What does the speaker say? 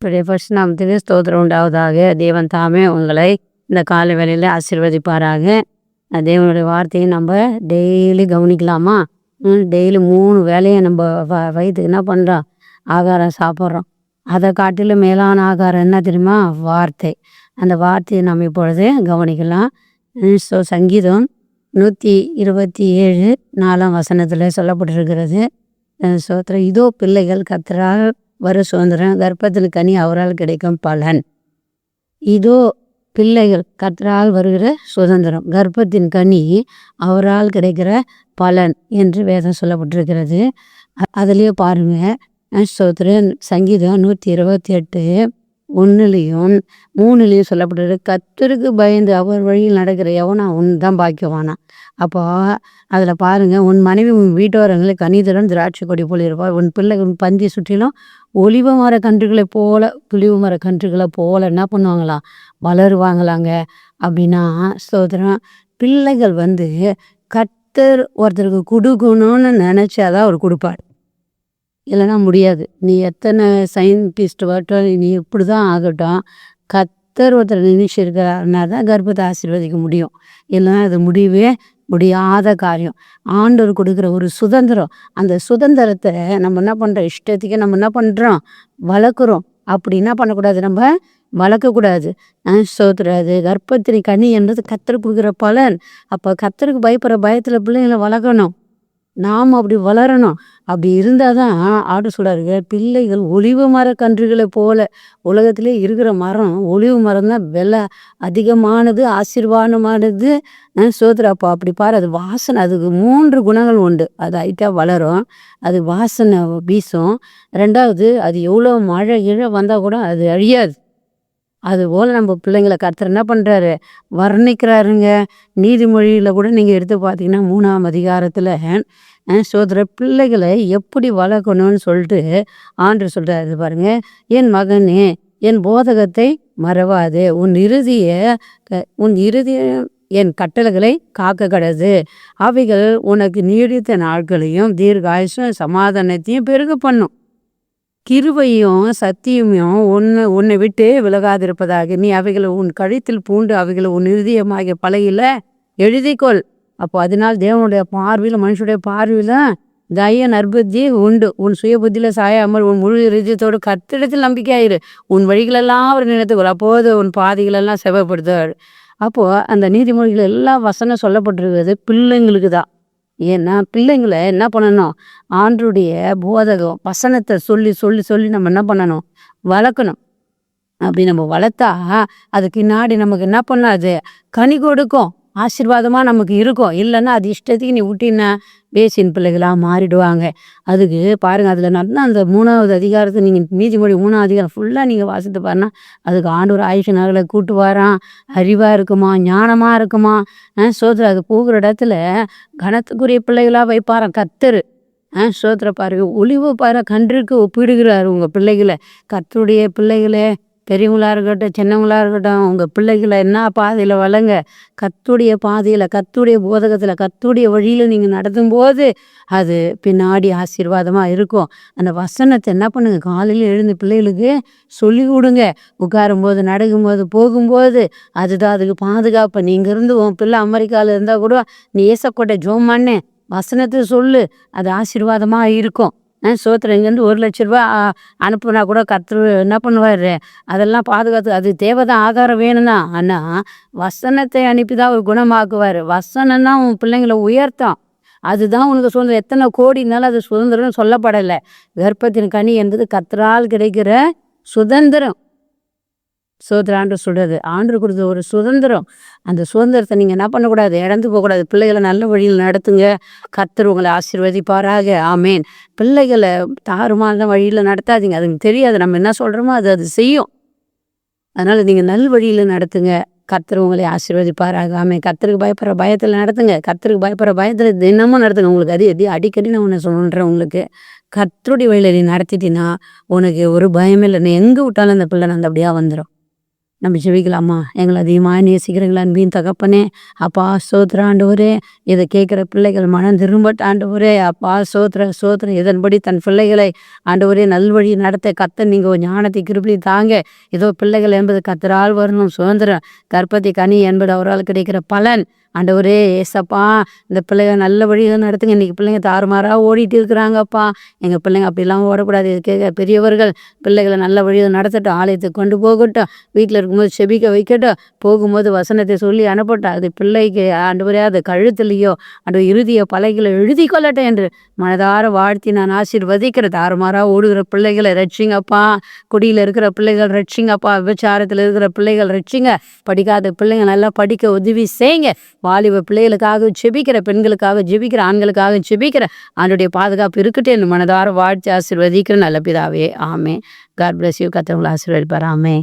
கர்த்தருடைய பரிசுநாமத்துக்கு ஸ்தோத்திரம் உண்டாவதாக. தேவன் தாமே உங்களை இந்த காலை வேளையில் ஆசீர்வதிப்பாராக. தேவனுடைய வார்த்தையை நம்ம டெய்லி கவனிக்கலாமா? டெய்லி 3 வேளையை நம்ம வயிற்றுக்கு என்ன பண்ணுறோம்? ஆகாரம் சாப்பிட்றோம். அதை காட்டிலும் மேலான ஆகாரம் என்ன தெரியுமா? வார்த்தை. அந்த வார்த்தையை நம்ம இப்பொழுது கவனிக்கலாம். சங்கீதம் 127 4ஆம் வசனத்தில் சொல்லப்பட்டிருக்கிறது. சோத்திரம், இதோ பிள்ளைகள் கர்த்தரால் வர சுதந்திரம், கர்ப்பத்தில் கனி அவரால் கிடைக்கும் பலன். இதோ பிள்ளைகள் கர்த்தரால் வருகிற சுதந்திரம், கர்ப்பத்தின் கனி அவரால் கிடைக்கிற பலன் என்று வேதம் சொல்லப்பட்டிருக்கிறது. அதுலேயே பாருங்க, சோத்திரம் சங்கீதம் 128 1லையும் 3லையும் சொல்லப்பட்டிருக்கு, கர்த்தருக்கு பயந்து அவர் வழியில் நடக்கிற எவனா உன் தான் பாக்கியவானா. அப்போ அதில் பாருங்கள், உன் மனைவி உன் வீட்டோரங்களை கனிதரும் திராட்சை கொடி போல் இருப்பாள், உன் பிள்ளை உன் பந்தி சுற்றிலும் ஒலிவ மர கன்றுகளை போல புளிவு மர கன்றுகளை போல என்ன பண்ணுவாங்களாம்? வளருவாங்களாங்க. அப்படின்னா ஸ்தோத்திரம், பிள்ளைகள் கர்த்தர் ஒருத்தருக்கு கொடுக்கணும்னு நினச்சாதான் அவர் கொடுப்பார், இல்லைன்னா முடியாது. நீ எத்தனை சயின்டிஸ்ட் வரட்டும், நீ இப்படி தான் ஆகட்டும், கர்த்தர் ஒருத்தர் நினைச்சிருக்கிறாருன்னா தான் கர்ப்பத்தை ஆசீர்வதிக்க முடியும், இல்லைன்னா அது முடியவே முடியாத காரியம். ஆண்டவர் கொடுக்குற ஒரு சுதந்திரம், அந்த சுதந்திரத்தை நம்ம என்ன பண்ணுறோம்? இஷ்டத்துக்கு நம்ம என்ன பண்ணுறோம்? வளர்க்குறோம். அப்படி என்ன பண்ணக்கூடாது? நம்ம வளர்க்கக்கூடாது. சோத்துறாது. கர்ப்பத்தின் கனி என்றது கர்த்தர் கொடுக்குற பலன். அப்போ கர்த்தருக்கு பயப்படுற பயத்தில் பிள்ளைங்களை வளர்க்கணும். நாம் அப்படி வளரணும். அப்படி இருந்தால் தான் ஆடு சொல்கிறாருங்க, பிள்ளைகள் ஒலிவு மர கன்றுகளை போல. உலகத்திலே இருக்கிற மரம் ஒலிவு மரம் தான் விலை அதிகமானது, ஆசீர்வாதமானது. சோதரா, அப்போ அப்படி பாரு, அது வாசனை. அதுக்கு 3 குணங்கள் உண்டு. அது ஹைட்டாக வளரும், அது வாசனை வீசும், 2வது அது எவ்வளோ மழை கிழ வந்தால் கூட அது அழியாது. அதுபோல் நம்ம பிள்ளைங்களை கர்த்தர் என்ன பண்ணுறாரு? வர்ணிக்கிறாருங்க. நீதிமொழியில் கூட நீங்கள் எடுத்து பார்த்தீங்கன்னா 3ஆம் அதிகாரத்தில் சோதர பிள்ளைகளை எப்படி வளர்க்கணும்னு சொல்லிட்டு ஆண்டவர் சொல்கிறாரு பாருங்க. என் மகனே, என் போதகத்தை மறவாதே, உன் இறுதிய என் கட்டளைகளை காக்க கடது, அவைகள் உனக்கு நீடித்த நாட்களையும் தீர்காயுசும் சமாதானத்தையும் பெருக பண்ணும், கிருபையும் சத்தியமும் உன்னை விட்டு விலகாதிருப்பதாக. நீ அவைகளை உன் கழுத்தில் பூண்டு அவைகளை உன் இருதயமாகிய பலகையில எழுதிக்கொள். அப்போ அதனால் தேவனுடைய பார்வையில், மனுஷனுடைய பார்வையில் தய நற்புத்தி உண்டு. உன் சுய புத்தியில் சாயாமல் உன் முழு இருதயத்தோடு கர்த்தரிடத்தில் நம்பிக்கையாயிரு, உன் வழிகளெல்லாம் அவர் நினைத்துக்கொள், அப்போது உன் பாதைகளெல்லாம் செவப்படுத்துவார். அப்போது அந்த நீதிமொழிகள் எல்லா வசனம் சொல்லப்பட்டிருக்கிறது பிள்ளைங்களுக்கு தான். ஏன்னா பிள்ளைங்களை என்ன பண்ணணும்? ஆண்டருடைய போதகம் வசனத்தை சொல்லி சொல்லி சொல்லி நம்ம என்ன பண்ணணும்? வளர்க்கணும். அப்படி நம்ம வளர்த்தா அதுக்கு பின்னாடி நமக்கு என்ன பண்ணாது? கனி கொடுக்கும், ஆசீர்வாதமாக நமக்கு இருக்கும். இல்லைன்னா அது இஷ்டத்துக்கு நீ விட்டின்னா பேசின் பிள்ளைகளாக மாறிடுவாங்க. அதுக்கு பாருங்கள், அதில் நல்லா அந்த 3ஆவது அதிகாரத்தை நீங்கள் நீதிமொழி 3ஆம் அதிகாரம் ஃபுல்லாக நீங்கள் வாசித்து பாருன்னா, அதுக்கு ஆண்டவர் ஆயுஷ நாளை கூட்டு வாரான், அறிவாக இருக்குமா, ஞானமாக இருக்குமா. சோதர அது போகிற இடத்துல கனத்துக்குரிய பிள்ளைகளாக வைப்பாரான் கர்த்தர். சோதர பாருங்க, ஒளிவு பாரு கன்றுக்கு ஒப்பிடுகிறார் உங்கள் பிள்ளைகளை. கர்த்தருடைய பிள்ளைகளை, பெரியவங்களாக இருக்கட்டும் சின்னவங்களாக இருக்கட்டும், உங்கள் பிள்ளைகளை என்ன பாதையில் வளங்க? கர்த்தருடைய பாதையில், கர்த்தருடைய போதகத்தில், கர்த்தருடைய வழியில் நீங்கள் நடத்தும்போது அது பின்னாடி ஆசீர்வாதமாக இருக்கும். அந்த வசனத்தை என்ன பண்ணுங்க? காலையில் எழுந்து பிள்ளைகளுக்கு சொல்லி கொடுங்க. உட்காரும்போது, நடக்கும்போது, போகும்போது. அதுதான் அதுக்கு பாதுகாப்பு. நீங்கள் இருந்து உன் பிள்ளை அமெரிக்காவில் இருந்தால் கூட நீ ஏசக்கோட்டை ஜோமானே வசனத்தை சொல்லு, அது ஆசீர்வாதமாக இருக்கும். சோத்திரம், இங்கேருந்து 1 லட்ச ரூபா அனுப்புனா கூட கர்த்தர் என்ன பண்ணுவார்? அதெல்லாம் பாதுகாத்து, அது தேவைதான், ஆகாரம் வேணும்னா. ஆனால் வசனத்தை அனுப்பி தான் அவர் குணமாக்குவார். வசனம் தான் உன் பிள்ளைங்களை உயர்த்தும். அதுதான் உனக்கு சுதந்திரம். எத்தனை கோடினாலும் அது சுதந்திரம் சொல்லப்படலை. கர்ப்பத்தின் கனி என்பது கர்த்தரால் கிடைக்கிற சுதந்திரம். சோதர ஆண்டு சொல்கிறது, ஆண்டு கொடுத்த ஒரு சுதந்திரம். அந்த சுதந்திரத்தை நீங்கள் என்ன பண்ணக்கூடாது? இழந்து போகக்கூடாது. பிள்ளைகளை நல்ல வழியில் நடத்துங்க, கர்த்தர் உங்களை ஆசீர்வதிப்பாராக. ஆமேன். பிள்ளைகளை தாறுமான வழியில் நடத்தாதீங்க. அதுக்கு தெரியாது, நம்ம என்ன சொல்கிறோமோ அது செய்யும். அதனால் நீங்கள் நல் வழியில் நடத்துங்க, கர்த்தர் உங்களை ஆசீர்வதிப்பாராக. ஆமேன். கர்த்தருக்கு பயப்படுற பயத்தில் நடத்துங்க, கர்த்தருக்கு பயப்படுற பயத்தில் தினமும் நடத்துங்க. உங்களுக்கு அடிக்கடி நான் ஒன்று சொல்கிறேன், உங்களுக்கு கர்த்தருடைய வழியில் நீ நடத்திட்டீங்கன்னா உனக்கு ஒரு பயமே இல்லை. நீ எங்கே விட்டாலும் அந்த பிள்ளை நல்லபடியாக வந்துடும். நம்ம ஜெபிக்கலாமா? எங்களை அதிகமாக நேசிக்கிறீங்களா அன்பின் தகப்பனே? அப்பா ஸ்தோத்திரம் ஆண்டவரே. இதை கேட்குற பிள்ளைகள் மனம் திரும்பட்ட ஆண்டவரே. அப்பா ஸ்தோத்திரம் ஸ்தோத்திரம். இதன்படி தன் பிள்ளைகளை ஆண்டவரே நல்வழி நடத்த கர்த்தர் நீங்கள் ஞானத்தை கிருபை தாங்க. இதோ பிள்ளைகள் என்பது கர்த்தரால் வரணும் சுதந்திரம். கர்ப்பத்தி கனி என்பது அவரால் கிடைக்கிற பலன். ஆண்டவரே ஏசப்பா, இந்த பிள்ளைங்க நல்ல வழியில் நடத்துங்க. இன்றைக்கி பிள்ளைங்க தாறுமாறாக ஓடிட்டு இருக்கிறாங்கப்பா. எங்கள் பிள்ளைங்க அப்படிலாம் ஓடக்கூடாது. இது கேட்க பெரியவர்கள் பிள்ளைகளை நல்ல வழியில் நடத்தட்டும். ஆலயத்துக்கு கொண்டு போகட்டும். வீட்டில் இருக்கும்போது செபிக்க வைக்கட்டும். போகும்போது வசனத்தை சொல்லி அனுப்பட்டும். அது பிள்ளைக்கு ஆண்டவரே அது கழுத்துலையோ அந்த இறுதிய பலகைகளை எழுதி கொள்ளட்டும் என்று மனதார வாழ்த்தி நான் ஆசீர்வதிக்கிற. தாறுமாறாக ஓடுகிற பிள்ளைகளை ரட்சிங்கப்பா. குடியில் இருக்கிற பிள்ளைகள் ரட்சிங்கப்பா. விபச்சாரத்தில் இருக்கிற பிள்ளைகள் ரட்சிங்க. படிக்காத பிள்ளைங்க நல்லா படிக்க உதவி செய்யுங்க. வாலிப பிள்ளைகளுக்காக ஜெபிக்கிற, பெண்களுக்காக ஜெபிக்கிற, ஆண்களுக்காக ஜெபிக்கிற ஆண்டவருடைய பாதுகாப்பு இருக்கட்டும் என்று மனதார வாழ்த்தி ஆசீர்வதிக்கிற நல்ல பிதாவே. ஆமென். God bless you. கர்த்தர் உங்களை ஆசீர்வதிப்பார். ஆமென்.